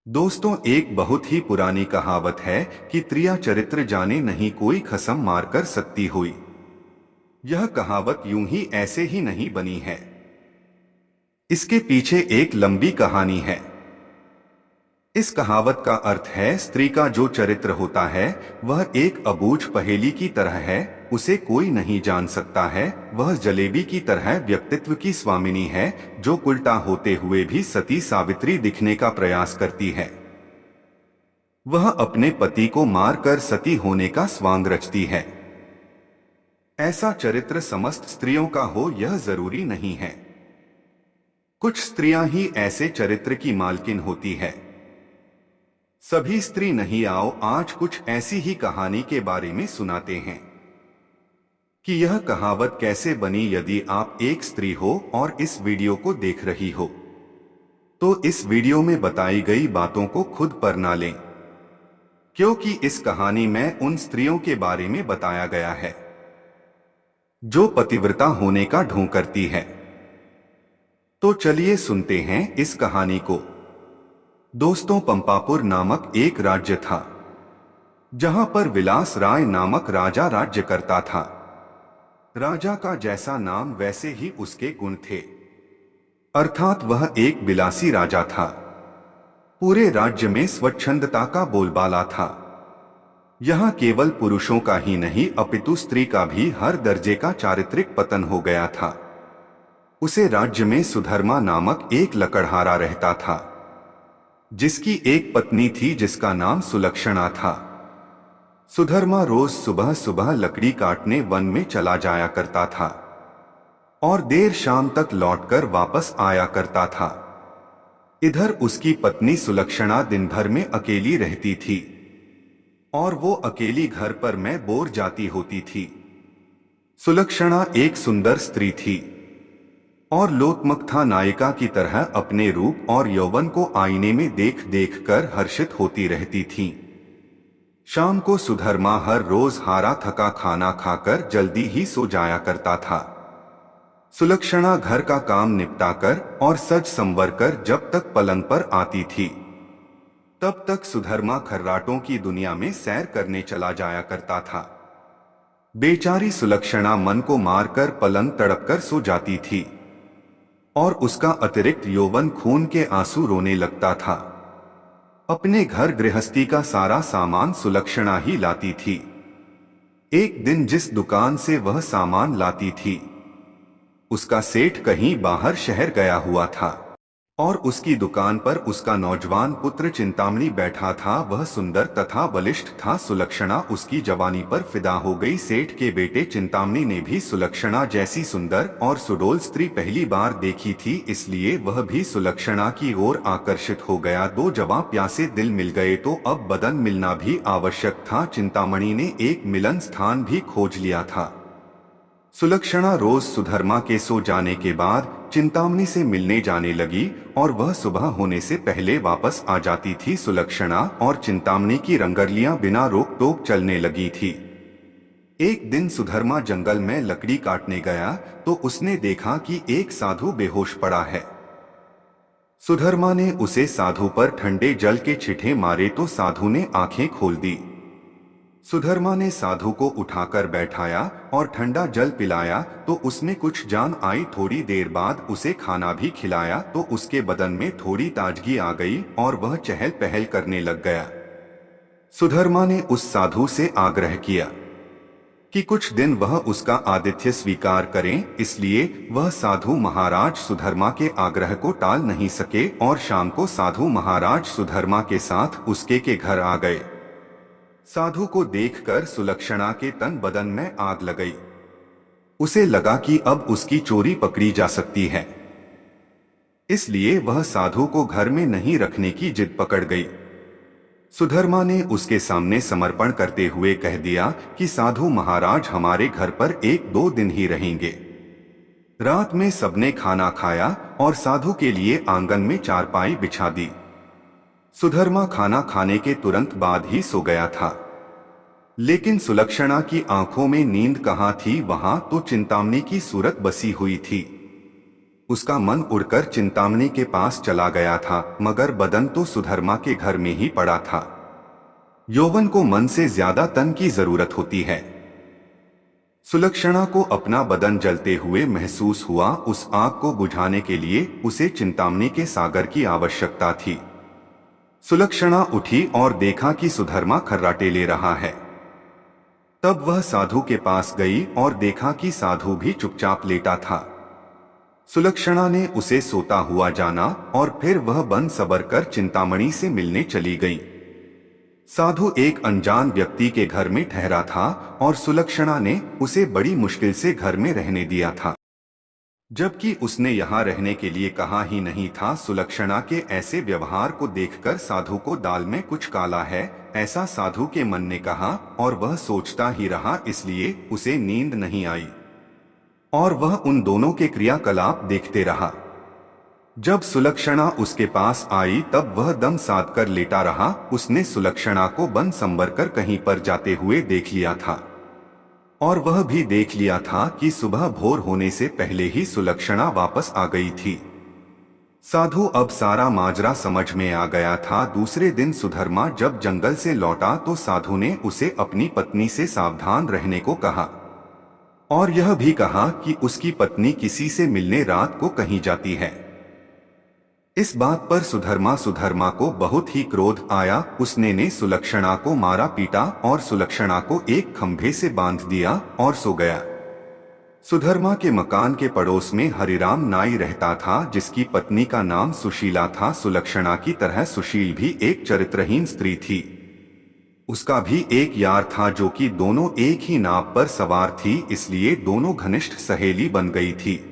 दोस्तों, एक बहुत ही पुरानी कहावत है कि त्रिया चरित्र जाने नहीं कोई खसम मार कर सकती हुई। यह कहावत यूं ही ऐसे ही नहीं बनी है। इसके पीछे एक लंबी कहानी है। इस कहावत का अर्थ है, स्त्री का जो चरित्र होता है वह एक अबूझ पहेली की तरह है। उसे कोई नहीं जान सकता है। वह जलेबी की तरह व्यक्तित्व की स्वामिनी है, जो उल्टा होते हुए भी सती सावित्री दिखने का प्रयास करती है। वह अपने पति को मारकर सती होने का स्वांग रचती है। ऐसा चरित्र समस्त स्त्रियों का हो यह जरूरी नहीं है। कुछ स्त्रियां ही ऐसे चरित्र की मालकिन होती है। सभी स्त्री नहीं। आओ आज कुछ ऐसी ही कहानी के बारे में सुनाते हैं कि यह कहावत कैसे बनी। यदि आप एक स्त्री हो और इस वीडियो को देख रही हो तो इस वीडियो में बताई गई बातों को खुद पर ना लें, क्योंकि इस कहानी में उन स्त्रियों के बारे में बताया गया है जो पतिव्रता होने का ढोंग करती है। तो चलिए सुनते हैं इस कहानी को। दोस्तों, पंपापुर नामक एक राज्य था जहां पर विलास राय नामक राजा राज्य करता था। राजा का जैसा नाम वैसे ही उसके गुण थे, अर्थात वह एक विलासी राजा था। पूरे राज्य में स्वच्छंदता का बोलबाला था। यहाँ केवल पुरुषों का ही नहीं अपितु स्त्री का भी हर दर्जे का चारित्रिक पतन हो गया था। उसे राज्य में सुधर्मा नामक एक लकड़हारा रहता था, जिसकी एक पत्नी थी जिसका नाम सुलक्षणा था। सुधर्मा रोज सुबह सुबह लकड़ी काटने वन में चला जाया करता था और देर शाम तक लौटकर वापस आया करता था। इधर उसकी पत्नी सुलक्षणा दिन भर में अकेली रहती थी और वो अकेली घर पर में बोर जाती होती थी। सुलक्षणा एक सुंदर स्त्री थी और लोकमकथा नायिका की तरह अपने रूप और यौवन को आईने में देख देख कर हर्षित होती रहती थी। शाम को सुधर्मा हर रोज हारा थका खाना खाकर जल्दी ही सो जाया करता था। सुलक्षणा घर का काम निपटाकर और सज संवर कर जब तक पलंग पर आती थी तब तक सुधर्मा खर्राटों की दुनिया में सैर करने चला जाया करता था। बेचारी सुलक्षणा मन को मारकर पलंग तड़पकर सो जाती थी और उसका अतिरिक्त यौवन खून के आंसू रोने लगता था। अपने घर गृहस्थी का सारा सामान सुलक्षणा ही लाती थी। एक दिन जिस दुकान से वह सामान लाती थी उसका सेठ कहीं बाहर शहर गया हुआ था और उसकी दुकान पर उसका नौजवान पुत्र चिंतामणि बैठा था। वह सुंदर तथा बलिष्ठ था। सुलक्षणा उसकी जवानी पर फिदा हो गई। सेठ के बेटे चिंतामणि ने भी सुलक्षणा जैसी सुंदर और सुडौल स्त्री पहली बार देखी थी, इसलिए वह भी सुलक्षणा की ओर आकर्षित हो गया। दो जवां प्यासे दिल मिल गए तो अब बदन मिलना भी आवश्यक था। चिंतामणि ने एक मिलन स्थान भी खोज लिया था। सुलक्षणा रोज सुधर्मा के सो जाने के बाद चिंतामणि से मिलने जाने लगी और वह सुबह होने से पहले वापस आ जाती थी। सुलक्षणा और चिंतामणि की रंगरलियां बिना रोक टोक चलने लगी थी। एक दिन सुधर्मा जंगल में लकड़ी काटने गया तो उसने देखा कि एक साधु बेहोश पड़ा है। सुधर्मा ने उसे साधु पर ठंडे जल के छिठे मारे तो साधु ने आंखें खोल दी। सुधर्मा ने साधु को उठाकर बैठाया और ठंडा जल पिलाया तो उसमें कुछ जान आई। थोड़ी देर बाद उसे खाना भी खिलाया तो उसके बदन में थोड़ी ताजगी आ गई और वह चहल पहल करने लग गया। सुधर्मा ने उस साधु से आग्रह किया कि कुछ दिन वह उसका आतिथ्य स्वीकार करें, इसलिए वह साधु महाराज सुधर्मा के आग्रह को टाल नहीं सके और शाम को साधु महाराज सुधर्मा के साथ उसके के घर आ गए। साधु को देखकर सुलक्षणा के तन बदन में आग लग गई। उसे लगा कि अब उसकी चोरी पकड़ी जा सकती है, इसलिए वह साधु को घर में नहीं रखने की जिद पकड़ गई। सुधर्मा ने उसके सामने समर्पण करते हुए कह दिया कि साधु महाराज हमारे घर पर 1-2 दिन ही रहेंगे। रात में सबने खाना खाया और साधु के लिए आंगन में चारपाई बिछा दी। सुधर्मा खाना खाने के तुरंत बाद ही सो गया था, लेकिन सुलक्षणा की आंखों में नींद कहाँ थी। वहां तो चिंतामणि की सूरत बसी हुई थी। उसका मन उड़कर चिंतामणि के पास चला गया था, मगर बदन तो सुधर्मा के घर में ही पड़ा था। यौवन को मन से ज्यादा तन की जरूरत होती है। सुलक्षणा को अपना बदन जलते हुए महसूस हुआ। उस आग को बुझाने के लिए उसे चिंतामणि के सागर की आवश्यकता थी। सुलक्षणा उठी और देखा कि सुधर्मा खर्राटे ले रहा है। तब वह साधु के पास गई और देखा कि साधु भी चुपचाप लेटा था। सुलक्षणा ने उसे सोता हुआ जाना और फिर वह बन सबर कर चिंतामणि से मिलने चली गई। साधु एक अनजान व्यक्ति के घर में ठहरा था और सुलक्षणा ने उसे बड़ी मुश्किल से घर में रहने दिया था, जबकि उसने यहाँ रहने के लिए कहा ही नहीं था। सुलक्षणा के ऐसे व्यवहार को देखकर साधु को दाल में कुछ काला है, ऐसा साधु के मन ने कहा और वह सोचता ही रहा। इसलिए उसे नींद नहीं आई और वह उन दोनों के क्रियाकलाप देखते रहा। जब सुलक्षणा उसके पास आई तब वह दम साध कर लेटा रहा। उसने सुलक्षणा को बन संवर कर कहीं पर जाते हुए देख लिया था और वह भी देख लिया था कि सुबह भोर होने से पहले ही सुलक्षणा वापस आ गई थी। साधु अब सारा माजरा समझ में आ गया था। दूसरे दिन सुधर्मा जब जंगल से लौटा तो साधु ने उसे अपनी पत्नी से सावधान रहने को कहा और यह भी कहा कि उसकी पत्नी किसी से मिलने रात को कहीं जाती है। इस बात पर सुधर्मा को बहुत ही क्रोध आया। उसने ने सुलक्षणा को मारा पीटा और सुलक्षणा को एक खंभे से बांध दिया और सो गया। सुधर्मा के मकान के पड़ोस में हरिराम नाई रहता था, जिसकी पत्नी का नाम सुशीला था। सुलक्षणा की तरह सुशील भी एक चरित्रहीन स्त्री थी। उसका भी एक यार था जो कि दोनों एक ही नाव पर सवार थी, इसलिए दोनों घनिष्ठ सहेली बन गई थी।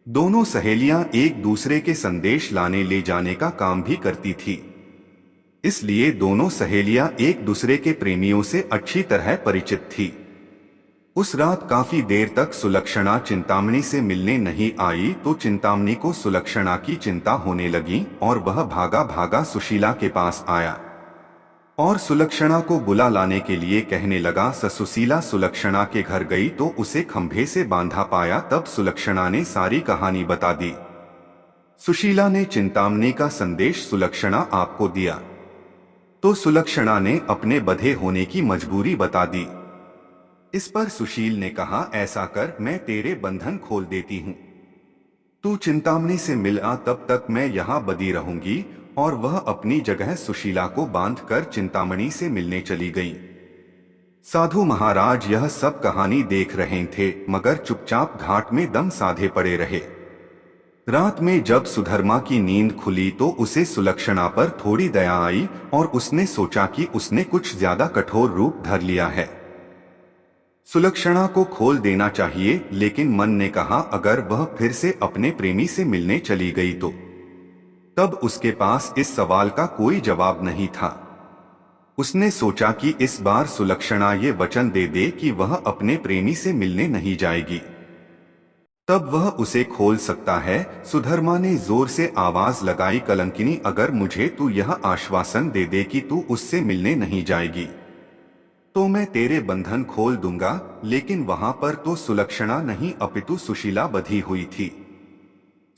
दोनों सहेलियां एक दूसरे के संदेश लाने ले जाने का काम भी करती थी, इसलिए दोनों सहेलियां एक दूसरे के प्रेमियों से अच्छी तरह परिचित थी। उस रात काफी देर तक सुलक्षणा चिंतामणि से मिलने नहीं आई तो चिंतामणि को सुलक्षणा की चिंता होने लगी और वह भागा भागा सुशीला के पास आया और सुलक्षणा को बुला लाने के लिए कहने लगा। सुशीला सुलक्षणा के घर गई तो उसे खंभे से बांधा पाया। तब सुलक्षणा ने सारी कहानी बता दी। सुशीला ने चिंतामणि का संदेश सुलक्षणा आपको दिया तो सुलक्षणा ने अपने बंधे होने की मजबूरी बता दी। इस पर सुशील ने कहा, ऐसा कर, मैं तेरे बंधन खोल देती हूँ। तू चिंतामणि से मिल आ, तब तक मैं यहाँ बंधी रहूंगी। और वह अपनी जगह सुशीला को बांधकर चिंतामणि से मिलने चली गई। साधु महाराज यह सब कहानी देख रहे थे मगर चुपचाप घाट में दम साधे पड़े रहे। रात में जब सुधर्मा की नींद खुली तो उसे सुलक्षणा पर थोड़ी दया आई और उसने सोचा कि उसने कुछ ज्यादा कठोर रूप धर लिया है। सुलक्षणा को खोल देना चाहिए, लेकिन मन ने कहा अगर वह फिर से अपने प्रेमी से मिलने चली गई तो। तब उसके पास इस सवाल का कोई जवाब नहीं था। उसने सोचा कि इस बार सुलक्षणा ये वचन दे दे कि वह अपने प्रेमी से मिलने नहीं जाएगी, तब वह उसे खोल सकता है। सुधर्मा ने जोर से आवाज लगाई, कलंकिनी, अगर मुझे तू यह आश्वासन दे दे कि तू उससे मिलने नहीं जाएगी तो मैं तेरे बंधन खोल दूंगा। लेकिन वहां पर तो सुलक्षणा नहीं अपितु सुशीला बंधी हुई थी।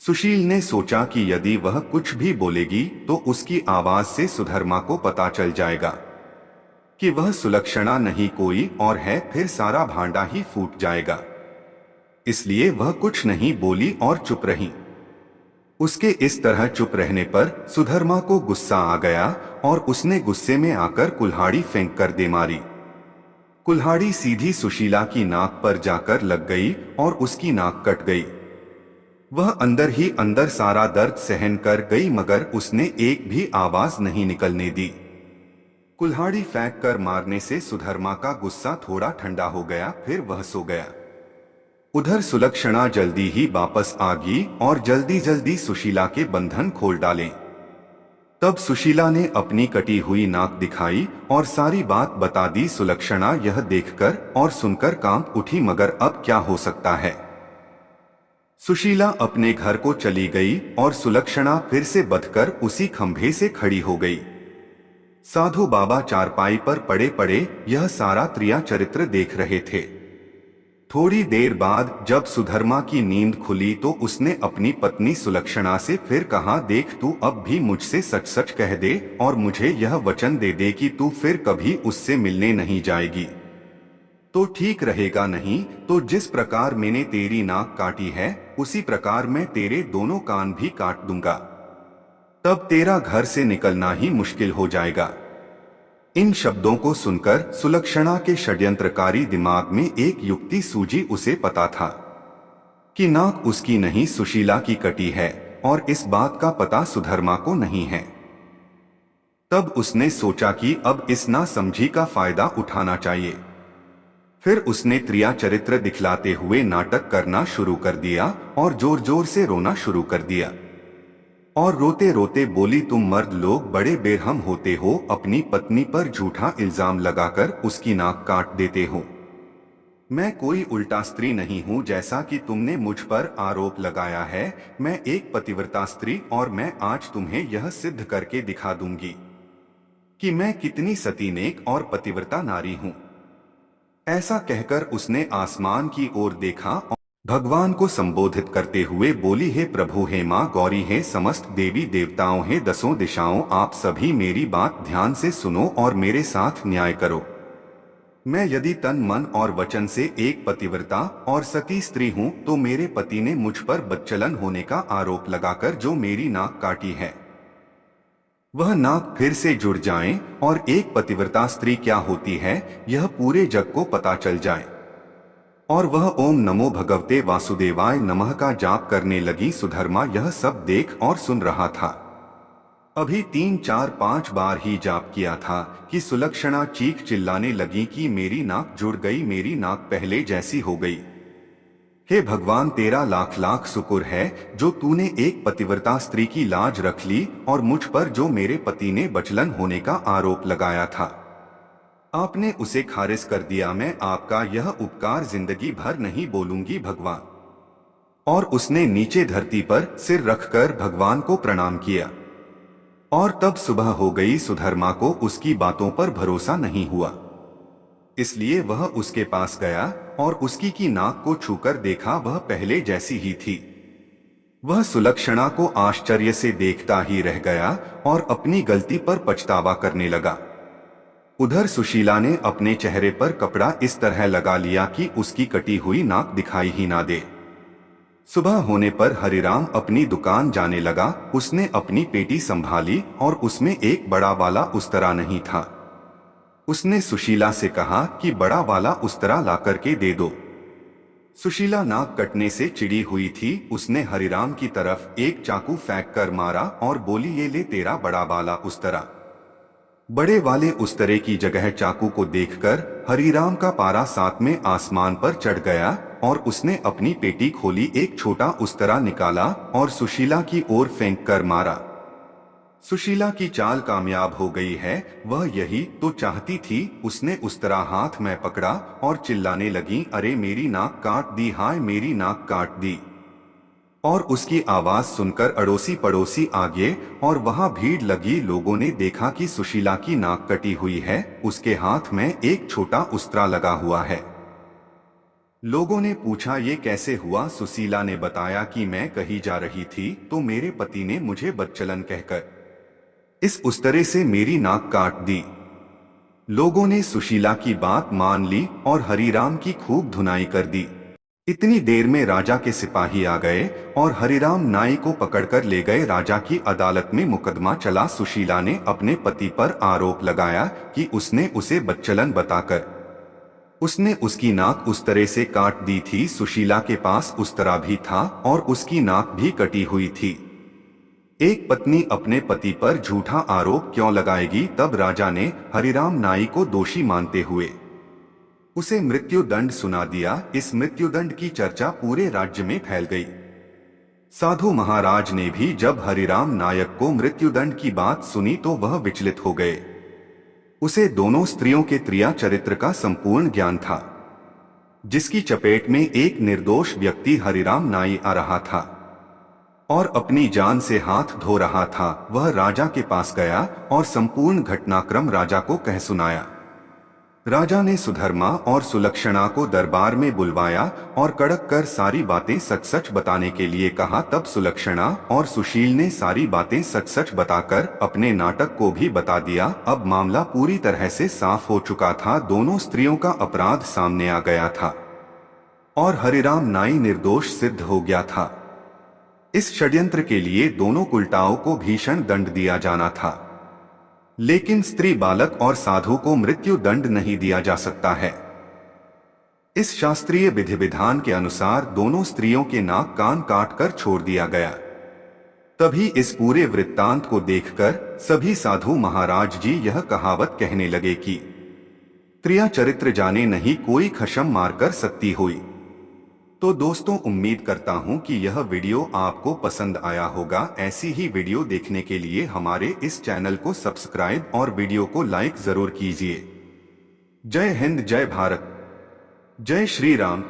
सुशील ने सोचा कि यदि वह कुछ भी बोलेगी तो उसकी आवाज से सुधर्मा को पता चल जाएगा कि वह सुलक्षणा नहीं कोई और है, फिर सारा भांडा ही फूट जाएगा। इसलिए वह कुछ नहीं बोली और चुप रही। उसके इस तरह चुप रहने पर सुधर्मा को गुस्सा आ गया और उसने गुस्से में आकर कुल्हाड़ी फेंक कर दे मारी। कुल्हाड़ी सीधी सुशीला की नाक पर जाकर लग गई और उसकी नाक कट गई। वह अंदर ही अंदर सारा दर्द सहन कर गई मगर उसने एक भी आवाज नहीं निकलने दी। कुल्हाड़ी फेंक कर मारने से सुधर्मा का गुस्सा थोड़ा ठंडा हो गया, फिर वह सो गया। उधर सुलक्षणा जल्दी ही वापस आ गई और जल्दी जल्दी सुशीला के बंधन खोल डाले। तब सुशीला ने अपनी कटी हुई नाक दिखाई और सारी बात बता दी। सुलक्षणा यह देखकर और सुनकर कांप उठी, मगर अब क्या हो सकता है। सुशीला अपने घर को चली गई और सुलक्षणा फिर से बंधकर उसी खंभे से खड़ी हो गई। साधु बाबा चारपाई पर पड़े पड़े यह सारा त्रिया चरित्र देख रहे थे। थोड़ी देर बाद जब सुधर्मा की नींद खुली तो उसने अपनी पत्नी सुलक्षणा से फिर कहा, देख तू अब भी मुझसे सच सच कह दे और मुझे यह वचन दे दे कि तू फिर कभी उससे मिलने नहीं जाएगी तो ठीक रहेगा, नहीं तो जिस प्रकार मैंने तेरी नाक काटी है उसी प्रकार मैं तेरे दोनों कान भी काट दूंगा, तब तेरा घर से निकलना ही मुश्किल हो जाएगा। इन शब्दों को सुनकर सुलक्षणा के षड्यंत्रकारी दिमाग में एक युक्ति सूझी। उसे पता था कि नाक उसकी नहीं सुशीला की कटी है और इस बात का पता सुधर्मा को नहीं है। तब उसने सोचा कि अब इस नासमझी का फायदा उठाना चाहिए। फिर उसने त्रिया चरित्र दिखलाते हुए नाटक करना शुरू कर दिया और जोर जोर से रोना शुरू कर दिया और रोते रोते बोली, तुम मर्द लोग बड़े बेरहम होते हो, अपनी पत्नी पर झूठा इल्जाम लगाकर उसकी नाक काट देते हो। मैं कोई उल्टा स्त्री नहीं हूं जैसा कि तुमने मुझ पर आरोप लगाया है। मैं एक पतिव्रता स्त्री और मैं आज तुम्हें यह सिद्ध करके दिखा दूंगी कि मैं कितनी सती नेक और पतिव्रता नारी हूं। ऐसा कहकर उसने आसमान की ओर देखा और भगवान को संबोधित करते हुए बोली, हे प्रभु, हे माँ गौरी, हे समस्त देवी देवताओं, हे दसों दिशाओं, आप सभी मेरी बात ध्यान से सुनो और मेरे साथ न्याय करो। मैं यदि तन मन और वचन से एक पतिव्रता और सती स्त्री हूँ तो मेरे पति ने मुझ पर बदचलन होने का आरोप लगाकर जो मेरी नाक काटी है वह नाक फिर से जुड़ जाए और एक पतिव्रता स्त्री क्या होती है यह पूरे जग को पता चल जाए। और वह ओम नमो भगवते वासुदेवाय नमः का जाप करने लगी। सुधर्मा यह सब देख और सुन रहा था। अभी 3 4 5 बार ही जाप किया था कि सुलक्षणा चीख चिल्लाने लगी कि मेरी नाक जुड़ गई, मेरी नाक पहले जैसी हो गई। हे भगवान, तेरा लाख लाख शुक्र है जो तूने एक पतिव्रता स्त्री की लाज रख ली और मुझ पर जो मेरे पति ने बचलन होने का आरोप लगाया था आपने उसे खारिज कर दिया। मैं आपका यह उपकार जिंदगी भर नहीं भूलूंगी भगवान। और उसने नीचे धरती पर सिर रखकर भगवान को प्रणाम किया। और तब सुबह हो गई। सुधर्मा को उसकी बातों पर भरोसा नहीं हुआ, इसलिए वह उसके पास गया और उसकी की नाक को छूकर देखा, वह पहले जैसी ही थी। वह सुलक्षणा को आश्चर्य से देखता ही रह गया और अपनी गलती पर पछतावा करने लगा। उधर सुशीला ने अपने चेहरे पर कपड़ा इस तरह लगा लिया कि उसकी कटी हुई नाक दिखाई ही ना दे। सुबह होने पर हरिराम अपनी दुकान जाने लगा। उसने अपनी पेटी संभाली और उसमें एक बड़ा वाला उस्तरा नहीं था। उसने सुशीला से कहा कि बड़ा वाला उस्तरा ला करके दे दो। सुशीला नाक कटने से चिड़ी हुई थी। उसने हरिराम की तरफ एक चाकू फेंक कर मारा और बोली, ये ले तेरा बड़ा वाला उस्तरा। बड़े वाले उस्तरे की जगह चाकू को देखकर हरिराम का पारा साथ में आसमान पर चढ़ गया और उसने अपनी पेटी खोली, एक छोटा उस्तरा निकाला और सुशीला की ओर फेंक कर मारा। सुशीला की चाल कामयाब हो गई है, वह यही तो चाहती थी। उसने उस्तरा हाथ में पकड़ा और चिल्लाने लगी, अरे मेरी नाक काट दी, हाय मेरी नाक काट दी। और उसकी आवाज सुनकर अड़ोसी पड़ोसी आ गए और वहां भीड़ लगी। लोगों ने देखा कि सुशीला की नाक कटी हुई है, उसके हाथ में एक छोटा उस्तरा लगा हुआ है। लोगों ने पूछा, ये कैसे हुआ? सुशीला ने बताया कि मैं कहीं जा रही थी तो मेरे पति ने मुझे बदचलन कहकर इस उस्तरे से मेरी नाक काट दी। लोगों ने सुशीला की बात मान ली और हरिराम की खूब धुनाई कर दी। इतनी देर में राजा के सिपाही आ गए और हरिराम नाई को पकड़कर ले गए। राजा की अदालत में मुकदमा चला। सुशीला ने अपने पति पर आरोप लगाया कि उसने उसे बदचलन बताकर उसने उसकी नाक उस्तरे से काट दी थी। सुशीला के पास उस्तरा भी था और उसकी नाक भी कटी हुई थी। एक पत्नी अपने पति पर झूठा आरोप क्यों लगाएगी? तब राजा ने हरिराम नाई को दोषी मानते हुए उसे मृत्यु दंड सुना दिया। इस मृत्युदंड की चर्चा पूरे राज्य में फैल गई। साधु महाराज ने भी जब हरिराम नायक को मृत्युदंड की बात सुनी तो वह विचलित हो गए। उसे दोनों स्त्रियों के त्रिया चरित्र का संपूर्ण ज्ञान था, जिसकी चपेट में एक निर्दोष व्यक्ति हरिराम नाई आ रहा था और अपनी जान से हाथ धो रहा था। वह राजा के पास गया और संपूर्ण घटनाक्रम राजा को कह सुनाया। राजा ने सुधर्मा और सुलक्षणा को दरबार में बुलवाया और कड़क कर सारी बातें सच सच बताने के लिए कहा। तब सुलक्षणा और सुशील ने सारी बातें सच सच बताकर अपने नाटक को भी बता दिया। अब मामला पूरी तरह से साफ हो चुका था। दोनों स्त्रियों का अपराध सामने आ गया था और हरिराम नाई निर्दोष सिद्ध हो गया था। इस षड्यंत्र के लिए दोनों कुलटाओं को भीषण दंड दिया जाना था, लेकिन स्त्री, बालक और साधु को मृत्यु दंड नहीं दिया जा सकता है। इस शास्त्रीय विधि विधान के अनुसार दोनों स्त्रियों के नाक कान काट कर छोड़ दिया गया। तभी इस पूरे वृत्तांत को देखकर सभी साधु महाराज जी यह कहावत कहने लगे कि त्रिया चरित्र जाने नहीं कोई खशम मारकर सत्ती हुई। तो दोस्तों, उम्मीद करता हूं कि यह वीडियो आपको पसंद आया होगा। ऐसी ही वीडियो देखने के लिए हमारे इस चैनल को सब्सक्राइब और वीडियो को लाइक जरूर कीजिए। जय हिंद, जय भारत, जय श्री राम।